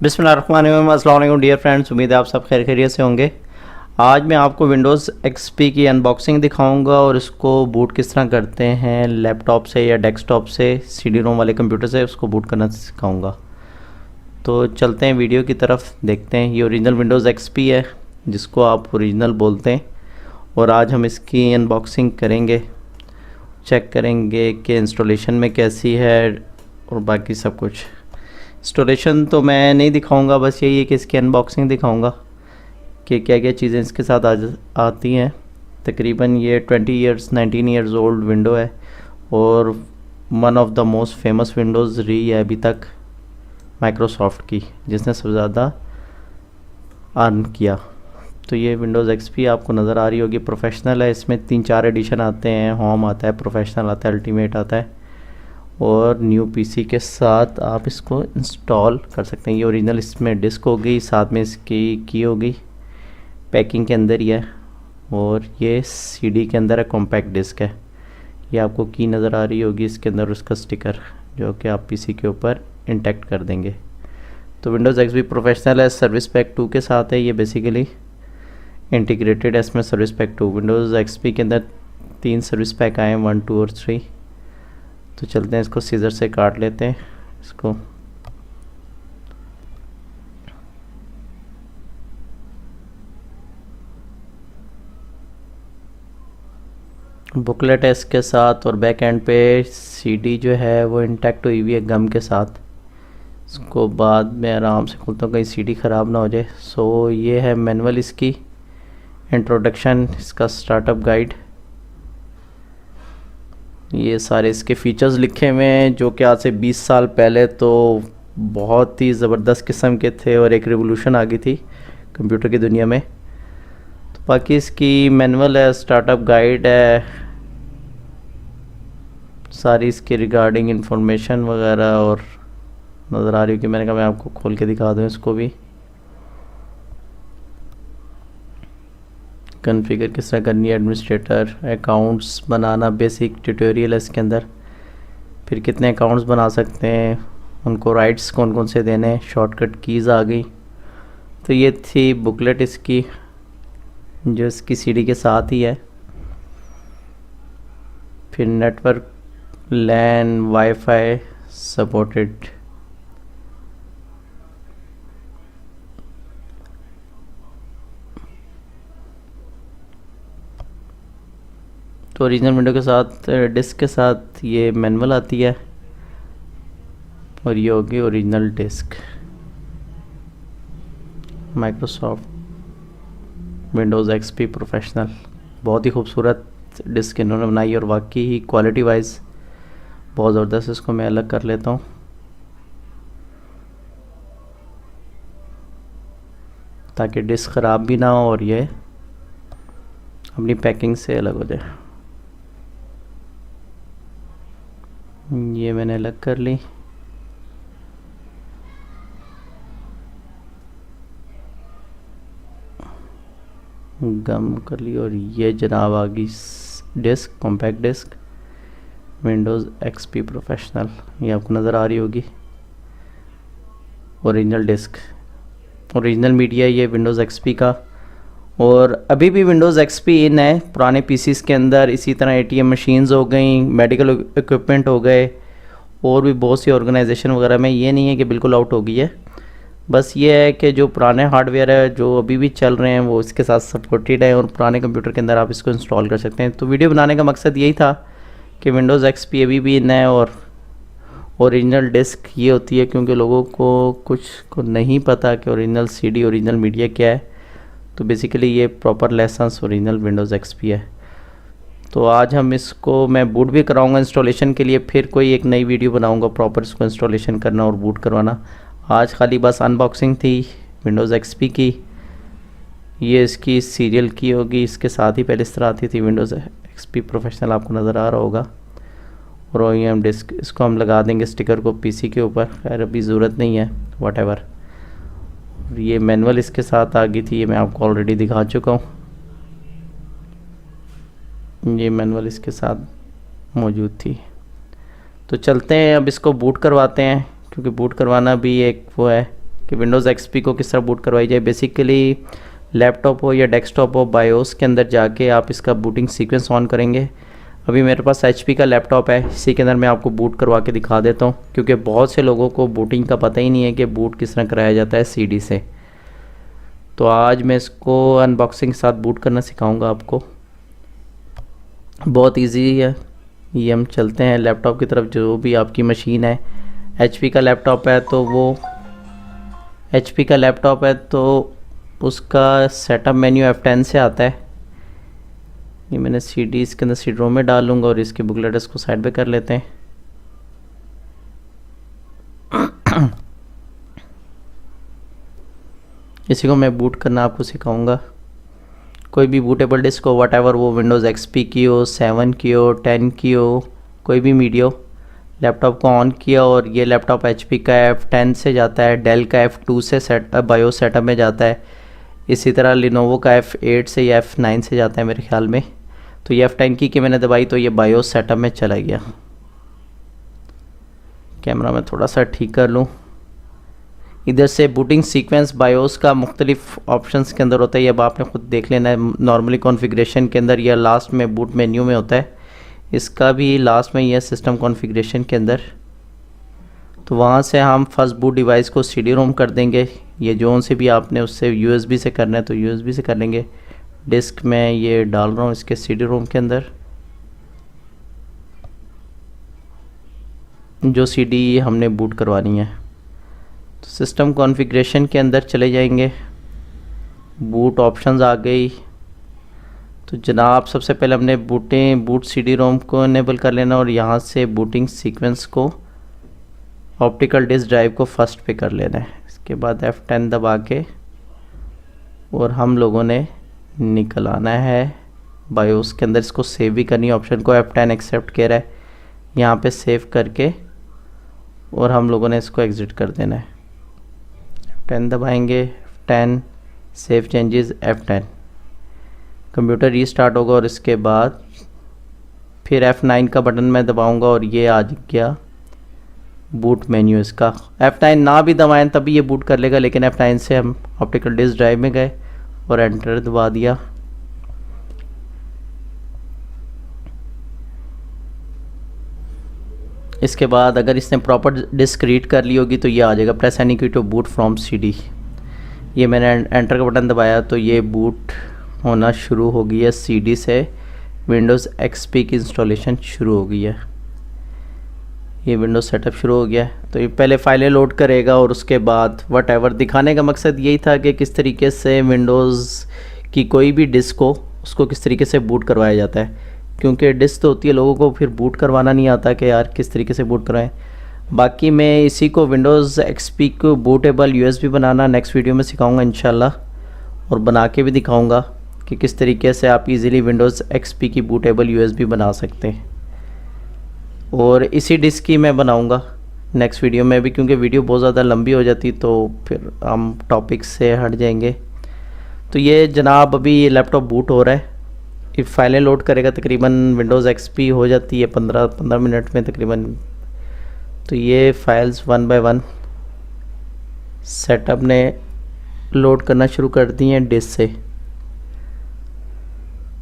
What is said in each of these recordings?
बिस्मिल्लाहिर्रहमानिर्रहीम। अस्सलाम वालेकुम डियर फ्रेंड्स, उम्मीद है आप सब खैर खैरियत से होंगे। आज मैं आपको विंडोज़ एक्सपी की अनबॉक्सिंग दिखाऊंगा और इसको बूट किस तरह करते हैं लैपटॉप से या डेस्कटॉप से, सीडी रोम वाले कंप्यूटर से उसको बूट करना सिखाऊंगा। तो चलते हैं वीडियो की तरफ, देखते हैं। ये ओरिजिनल विंडोज़ एक्सपी है जिसको आप ओरिजिनल बोलते हैं, और आज हम इसकी अनबॉक्सिंग करेंगे, चेक करेंगे कि इंस्टॉलेशन में कैसी है और बाकी सब कुछ। इंस्टॉलेशन तो मैं नहीं दिखाऊंगा, बस यही है कि इसकी अनबॉक्सिंग दिखाऊंगा कि क्या क्या चीज़ें इसके साथ आती हैं। तकरीबन ये 19 ईयर्स ओल्ड विंडो है और one of the most famous Windows रही है अभी तक माइक्रोसॉफ्ट की, जिसने सबसे ज़्यादा अर्न किया। तो ये विंडोज़ एक्सपी आपको नज़र आ रही होगी, प्रोफेशनल है। इसमें 3-4 एडिशन आते हैं, होम आता है, प्रोफेशनल आता है, अल्टीमेट आता है, और न्यू पीसी के साथ आप इसको इंस्टॉल कर सकते हैं। ये ओरिजिनल इसमें डिस्क हो गई, साथ में इसकी की हो गई, पैकिंग के अंदर ही है, और ये सीडी के अंदर है, कॉम्पैक्ट डिस्क है। ये आपको की नज़र आ रही होगी इसके अंदर, उसका स्टिकर जो कि आप पीसी के ऊपर इंटैक्ट कर देंगे। तो विंडोज़ एक्सपी प्रोफेशनल है, सर्विस पैक 2 के साथ है। ये बेसिकली इंटीग्रेटेड है इसमें सर्विस पैक 2। विंडोज़ एक्सपी के अंदर 3 सर्विस पैक आए हैं, 1, 2 और 3। तो चलते हैं, इसको सीजर से काट लेते हैं इसको। बुकलेट है इसके साथ, और बैक एंड पे सीडी जो है वो इंटैक्ट हुई हुई है गम के साथ। इसको बाद में आराम से खोलता हूँ, कहीं सीडी ख़राब ना हो जाए। सो ये है मैनुअल इसकी, इंट्रोडक्शन, इसका स्टार्टअप गाइड। ये सारे इसके फ़ीचर्स लिखे हुए हैं जो कि आज से 20 साल पहले तो बहुत ही ज़बरदस्त किस्म के थे और एक रिवोल्यूशन आ गई थी कंप्यूटर की दुनिया में। तो बाकी इसकी मैनुअल है, स्टार्टअप गाइड है, सारी इसकी रिगार्डिंग इंफॉर्मेशन वगैरह और नज़र आ रही है कि मैंने कहा मैं आपको खोल के दिखा दूँ इसको भी। कॉन्फ़िगर किस तरह करनी है, एडमिनिस्ट्रेटर, अकाउंट्स बनाना, बेसिक ट्यूटोरियल है इसके अंदर। फिर कितने अकाउंट्स बना सकते हैं, उनको राइट्स कौन कौन से देने हैं, शॉर्टकट कीज़ आ गई। तो ये थी बुकलेट इसकी जो इसकी सीडी के साथ ही है। फिर नेटवर्क, लैन, वाईफाई सपोर्टेड। तो ओरिजिनल विंडो के साथ, डिस्क के साथ ये मैनुअल आती है, और ये होगी original disc. Microsoft Windows XP professional, बहुत ही खूबसूरत डिस्क इन्होंने बनाई, और वाकई ही क्वालिटी वाइज बहुत ज़बरदस्त। इसको मैं अलग कर लेता हूँ ताकि डिस्क ख़राब भी ना हो और ये अपनी पैकिंग से अलग हो जाए। ये मैंने अलग कर ली। गम कर ली, और ये जनाब आ गई disc, compact disc Windows XP professional. ये आपको नज़र आ रही होगी, ओरिजिनल डिस्क, ओरिजिनल मीडिया ये विंडोज़ एक्सपी का। और अभी भी विंडोज़ एक्सपी इन है पुराने पीसीस के अंदर। इसी तरह एटीएम मशीन्स हो गई, मेडिकल इक्विपमेंट हो गए, और भी बहुत सी ऑर्गेनाइजेशन वगैरह में। ये नहीं है कि बिल्कुल आउट हो गई है, बस ये है कि जो पुराने हार्डवेयर है जो अभी भी चल रहे हैं वो इसके साथ सपोर्टेड है, और पुराने कंप्यूटर के अंदर आप इसको इंस्टॉल कर सकते हैं। तो वीडियो बनाने का मकसद यही था कि विंडोज़ एक्सपी अभी भी इन है, और ओरिजिनल डिस्क ये होती है, क्योंकि लोगों को कुछ को नहीं पता कि ओरिजिनल सीडी, ओरिजिनल मीडिया क्या है। तो बेसिकली ये proper licence original Windows XP है। तो आज हम इसको, मैं बूट भी कराऊंगा इंस्टॉलेशन के लिए, फिर कोई एक नई वीडियो बनाऊंगा प्रॉपर इसको इंस्टॉलेशन करना और बूट करवाना। आज खाली बस अनबॉक्सिंग थी विंडोज़ एक्सपी की। ये इसकी सीरियल की होगी, इसके साथ ही पहले इस तरह आती थी विंडोज़ एक्सपी प्रोफेशनल, आपको नज़र आ रहा होगा। और OEM डिस्क, इसको हम लगा देंगे स्टिकर को पीसी के ऊपर, खैर अभी ज़रूरत नहीं है, व्हाटएवर। ये मैनुअल इसके साथ आ गई थी, ये मैं आपको ऑलरेडी दिखा चुका हूँ। ये मैनुअल इसके साथ मौजूद थी। तो चलते हैं अब इसको बूट करवाते हैं, क्योंकि बूट करवाना भी एक वो है कि विंडोज़ एक्सपी को किस तरह बूट करवाई जाए। बेसिकली लैपटॉप हो या डेस्कटॉप हो, बायोस के अंदर जाके आप इसका बूटिंग सीक्वेंस ऑन करेंगे। अभी मेरे पास एचपी का लैपटॉप है, इसी के अंदर मैं आपको बूट करवा के दिखा देता हूँ, क्योंकि बहुत से लोगों को बूटिंग का पता ही नहीं है कि बूट किस तरह कराया जाता है सीडी से। तो आज मैं इसको अनबॉक्सिंग के साथ बूट करना सिखाऊंगा आपको। बहुत इजी है। ये हम चलते हैं लैपटॉप की तरफ, जो भी आपकी मशीन है। एचपी का लैपटॉप है तो उसका सेटअप मेन्यू F10 से आता है। ये मैंने सीडी इसके अंदर सी रोम में डाल लूँगा और इसके बुकलेट को साइड पे कर लेते हैं। इसी को मैं बूट करना आपको सिखाऊंगा। कोई भी बूटेबल डिस्क हो, वट एवर, वो विंडोज़ एक्सपी की हो, 7 की हो, 10 की हो, कोई भी मीडिया हो, लैपटॉप को ऑन किया और ये लैपटॉप एचपी का F10 से जाता है, डेल का F2 से बायो सेटअप में जाता है, इसी तरह लिनोवो का F8 से या F9 से जाता है मेरे ख्याल में। तो ये F10 की मैंने दबाई तो ये बायो सेटअप में चला गया। कैमरा में थोड़ा सा ठीक कर लूँ। इधर से बूटिंग सीक्वेंस बायोस का मुख्तलिफ ऑप्शंस के अंदर होता है, ये अब आपने खुद देख लेना है। नॉर्मली कॉन्फ़िगरेशन के अंदर या लास्ट में बूट मेन्यू में होता है, इसका भी लास्ट में यह सिस्टम कॉन्फ़िगरेशन के अंदर। तो वहाँ से हम फर्स्ट बूट डिवाइस को सीडी रोम कर देंगे। ये जोन से भी आपने उससे यूएसबी से करना है तो यूएसबी से कर लेंगे। डिस्क में ये डाल रहा हूँ इसके सीडी रोम के अंदर, जो सीडी हमने बूट करवानी है। तो सिस्टम कॉन्फ़िगरेशन के अंदर चले जाएंगे, बूट ऑप्शंस आ गई। तो जनाब सबसे पहले हमने बूट सीडी रोम को इनेबल कर लेना और यहाँ से बूटिंग सीक्वेंस को ऑप्टिकल डिस्क ड्राइव को फर्स्ट पे कर लेना है। इसके बाद F10 दबा के और हम लोगों ने निकल आना है बायोस के अंदर। इसको सेव भी करनी है, ऑप्शन को F10 एक्सेप्ट कह रहा है, यहाँ पे सेव करके और हम लोगों ने इसको एग्ज़िट कर देना है। F10 दबाएंगे, F10 save changes, F10 computer restart होगा और इसके बाद फिर F9 का बटन मैं दबाऊंगा और ये आ गया बूट मेन्यू इसका। F9 ना भी दबाएं तभी ये बूट कर लेगा, लेकिन F9 से हम ऑप्टिकल डिस्क ड्राइव में गए और एंटर दबा दिया। इसके बाद अगर इसने प्रॉपर डिस्क रीड कर ली होगी तो ये आ जाएगा प्रेस एनी की टू बूट फ्रॉम सीडी। ये मैंने एंटर का बटन दबाया तो ये बूट होना शुरू हो गई है सीडी से। विंडोज़ एक्सपी की इंस्टॉलेशन शुरू हो गई है। ये विंडोज़ सेटअप शुरू हो गया है। तो ये पहले फाइलें लोड करेगा और उसके बाद वट एवर। दिखाने का मकसद यही था कि किस तरीके से विंडोज़ की कोई भी डिस्क हो उसको किस तरीके से बूट करवाया जाता है, क्योंकि डिस्क तो होती है, लोगों को फिर बूट करवाना नहीं आता कि यार किस तरीके से बूट करवाएं। बाकी मैं इसी को विंडोज़ एक्सपी को बूटेबल यूएसबी बनाना नेक्स्ट वीडियो में सिखाऊंगा इंशाल्लाह, और बना के भी दिखाऊंगा कि किस तरीके से आप इजीली विंडोज़ एक्सपी की बूटेबल यूएसबी बना सकते हैं। और इसी डिस्क की मैं बनाऊंगा नेक्स्ट वीडियो में भी, क्योंकि वीडियो बहुत ज़्यादा लंबी हो जाती तो फिर हम टॉपिक से हट जाएंगे। तो ये जनाब अभी ये लैपटॉप बूट हो रहा है। ये फाइलें लोड करेगा, तकरीबन विंडोज़ एक्सपी हो जाती है 15 मिनट में तकरीबन। तो ये फाइल्स 1 बाय 1 सेटअप ने लोड करना शुरू कर दी हैं डिस्क से।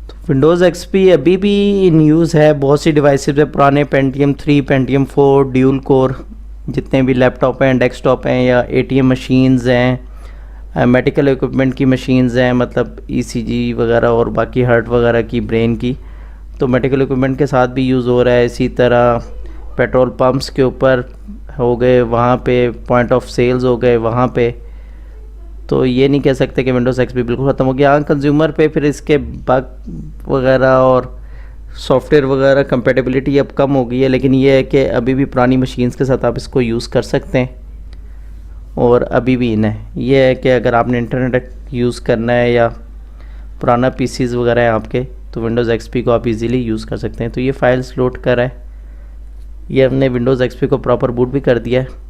तो विंडोज़ एक्सपी अभी भी इन यूज़ है बहुत सी डिवाइसेस पे। पुराने पेंटियम 3, पेंटियम 4, ड्यूल कोर जितने भी लैपटॉप हैं, डेस्कटॉप हैं या एटीएम मशीन्स हैं, मेडिकल इक्विपमेंट की मशीन्स हैं, मतलब ईसीजी वगैरह और बाकी हार्ट वगैरह की, ब्रेन की, तो मेडिकल इक्विपमेंट के साथ भी यूज़ हो रहा है। इसी तरह पेट्रोल पंप्स के ऊपर हो गए, वहाँ पे पॉइंट ऑफ सेल्स हो गए वहाँ पे। तो ये नहीं कह सकते कि विंडोज़ एक्सपी बिल्कुल ख़त्म हो गया। हाँ, कंज्यूमर पे फिर इसके बग वगैरह और सॉफ्टवेयर वगैरह कंपेटेबिलिटी अब कम हो गई है, लेकिन ये है कि अभी भी पुरानी मशीन्स के साथ आप इसको यूज़ कर सकते हैं और अभी भी इन है। ये है कि अगर आपने इंटरनेट यूज़ करना है या पुराना पीसीज वगैरह है आपके, तो विंडोज़ एक्सपी को आप इजीली यूज़ कर सकते हैं। तो ये फाइल्स लोड कर रहा है। ये हमने विंडोज़ एक्सपी को प्रॉपर बूट भी कर दिया है।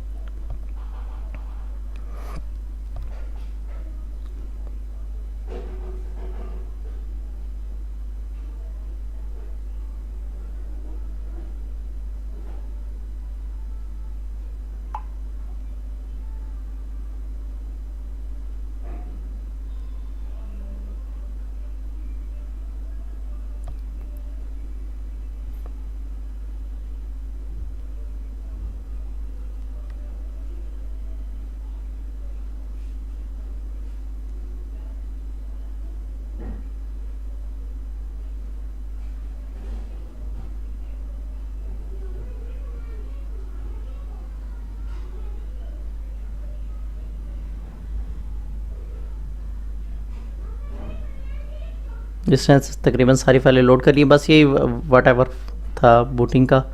जिसने तकरीबन सारी फाइलें लोड कर ली। बस यही वट एवर था बूटिंग का।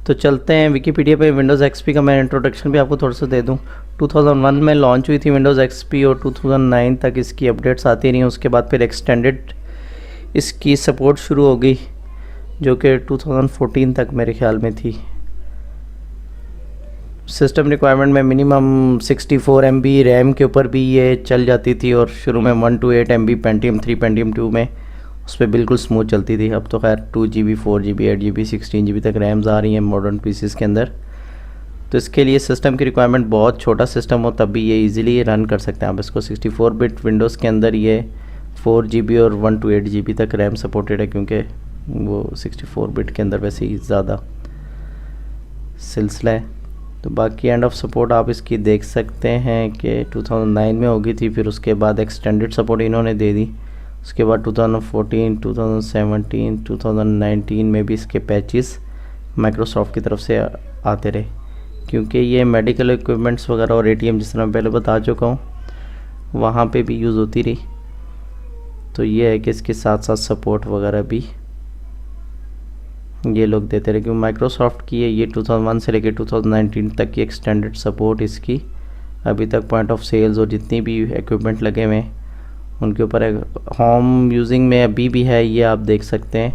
तो चलते हैं विकीपीडिया पे। विंडोज़ एक्सपी का मैं इंट्रोडक्शन भी आपको थोड़ा सा दे दूं। 2001 में लॉन्च हुई थी विंडोज़ एक्सपी और 2009 तक इसकी अपडेट्स आती रही। उसके बाद फिर एक्सटेंडेड इसकी सपोर्ट शुरू हो गई, जो कि 2014 तक मेरे ख्याल में थी। सिस्टम रिक्वायरमेंट में मिनिमम 64 MB रैम के ऊपर भी ये चल जाती थी, और शुरू में 128 MB पेंटियम 3 पेंटियम 2 में उस पर बिल्कुल स्मूथ चलती थी। अब तो खैर 2GB 4GB 8GB 16GB तक रैम्स आ रही हैं मॉडर्न पीसीस के अंदर। तो इसके लिए सिस्टम की रिक्वायरमेंट बहुत छोटा सिस्टम हो तब भी ये इजीली रन कर सकते हैं आप इसको। 64 बिट विंडोज़ के अंदर ये 4GB और 128GB तक रैम सपोर्टेड है, क्योंकि वो 64 बिट के अंदर वैसे ही ज़्यादा सिलसिला है। तो बाकी एंड ऑफ सपोर्ट आप इसकी देख सकते हैं कि 2009 में होगी थी, फिर उसके बाद एक्सटेंडेड सपोर्ट इन्होंने दे दी। उसके बाद 2014, 2017, 2019 में भी इसके पैचेस माइक्रोसॉफ्ट की तरफ से आते रहे, क्योंकि ये मेडिकल इक्विपमेंट्स वगैरह और ATM जिस तरह मैं पहले बता चुका हूँ वहाँ पे भी यूज़ होती रही। तो ये है कि इसके साथ साथ सपोर्ट वगैरह भी ये लोग देते रहे, क्योंकि माइक्रोसॉफ्ट की है ये 2001 से लेकर 2019 तक की एक्सटेंडेड सपोर्ट इसकी अभी तक पॉइंट ऑफ सेल्स और जितनी भी इक्विपमेंट लगे हुए हैं उनके ऊपर है। होम यूजिंग में अभी भी है, ये आप देख सकते हैं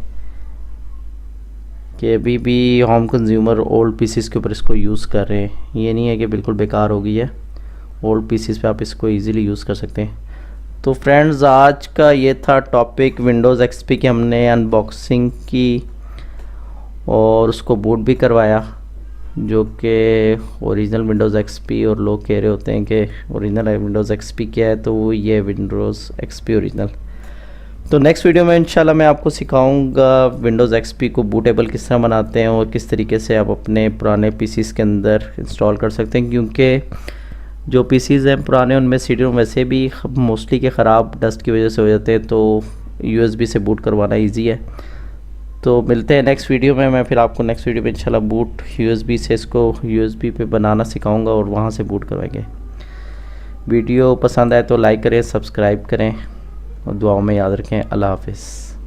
कि अभी भी होम कंज्यूमर ओल्ड पीसीस के ऊपर इसको यूज़ कर रहे हैं। ये नहीं है कि बिल्कुल बेकार हो गई है, ओल्ड पीसीस पे आप इसको इजीली यूज़ कर सकते हैं। तो फ्रेंड्स आज का ये था टॉपिक विंडोज़ एक्सपी की। हमने अनबॉक्सिंग की और उसको बूट भी करवाया, जो कि ओरिजिनल विंडोज़ एक्सपी, और लोग कह रहे होते हैं कि ओरिजिनल विंडोज़ एक्सपी क्या है, तो वो ये विंडोज़ एक्सपी ओरिजिनल। तो नेक्स्ट वीडियो में इंशाल्लाह मैं आपको सिखाऊंगा विंडोज़ एक्सपी को बूटेबल किस तरह बनाते हैं और किस तरीके से आप अपने पुराने पीसीस के अंदर इंस्टॉल कर सकते हैं, क्योंकि जो पीसीस हैं पुराने उनमें CD-ROM वैसे भी मोस्टली के ख़राब डस्ट की वजह से हो जाते हैं, तो USB से बूट करवाना ईजी है। तो मिलते हैं नेक्स्ट वीडियो में। मैं फिर आपको नेक्स्ट वीडियो में इंशाल्लाह बूट USB से इसको USB पे बनाना सिखाऊंगा और वहाँ से बूट करवाएंगे। वीडियो पसंद आए तो लाइक करें, सब्सक्राइब करें और दुआओं में याद रखें। अल्लाह हाफिज़।